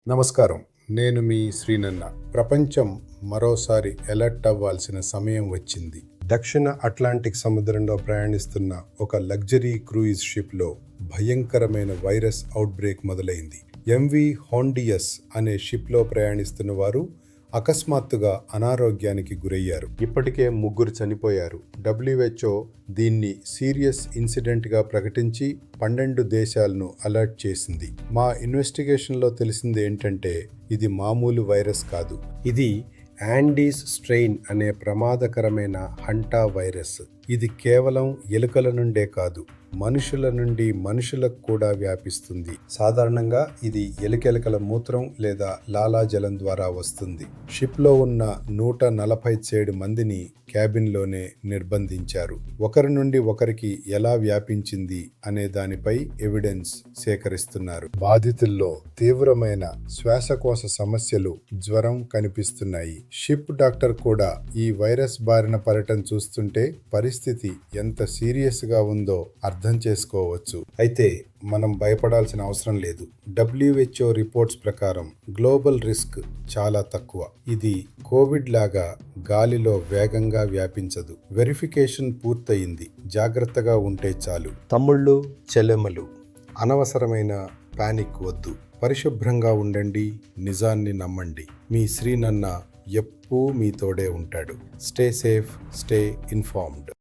నమస్కారం. నేను మీ శ్రీనన్న. ప్రపంచం మరోసారి అలర్ట్ అవ్వాల్సిన సమయం వచ్చింది. దక్షిణ అట్లాంటిక్ సముద్రంలో ప్రయాణిస్తున్న ఒక లగ్జరీ క్రూయిజ్ షిప్లో భయంకరమైన వైరస్ అవుట్బ్రేక్ మొదలైంది. ఎంవి హోండియస్ అనే షిప్లో ప్రయాణిస్తున్న వారు అకస్మాత్తుగా అనారోగ్యానికి గురయ్యారు. ఇప్పటికే 3 చనిపోయారు. WHO దీన్ని సీరియస్ ఇన్సిడెంట్గా ప్రకటించి 12 దేశాలను అలర్ట్ చేసింది. మా ఇన్వెస్టిగేషన్లో తెలిసింది ఏంటంటే ఇది మామూలు వైరస్ కాదు. ఇది యాండీస్ స్ట్రెయిన్ అనే ప్రమాదకరమైన హంటా వైరస్. ఇది కేవలం ఎలుకల నుండే కాదు, మనుషుల నుండి మనుషులకు కూడా వ్యాపిస్తుంది. సాధారణంగా ఇది ఎలుకెలుకల మూత్రం లేదా లాలాజలం ద్వారా వస్తుంది. షిప్లో ఉన్న 147 మందిని క్యాబిన్లోనే నిర్బంధించారు. ఒకరి నుండి ఒకరికి ఎలా వ్యాపించింది అనే దానిపై ఎవిడెన్స్ సేకరిస్తున్నారు. బాధితుల్లో తీవ్రమైన శ్వాసకోశ సమస్యలు, జ్వరం కనిపిస్తున్నాయి. షిప్ డాక్టర్ కూడా ఈ వైరస్ బారిన పడటం చూస్తుంటే పరిస్థితి ఎంత సీరియస్గా ఉందో అర్థం చేసుకోవచ్చు. అయితే మనం భయపడాల్సిన అవసరం లేదు. WHO రిపోర్ట్స్ ప్రకారం గ్లోబల్ రిస్క్ చాలా తక్కువ. ఇది కోవిడ్ లాగా గాలిలో వేగంగా వ్యాపించదు. వెరిఫికేషన్ పూర్తయింది. జాగ్రత్తగా ఉంటే చాలు. తమ్ముళ్ళు, చెల్లెమ్మలు, అనవసరమైన పానిక్ వద్దు. పరిశుభ్రంగా ఉండండి. నిజాన్ని నమ్మండి. మీ శ్రీనన్న ఎప్పుడూ మీతోడే ఉంటాడు. Stay safe, stay informed.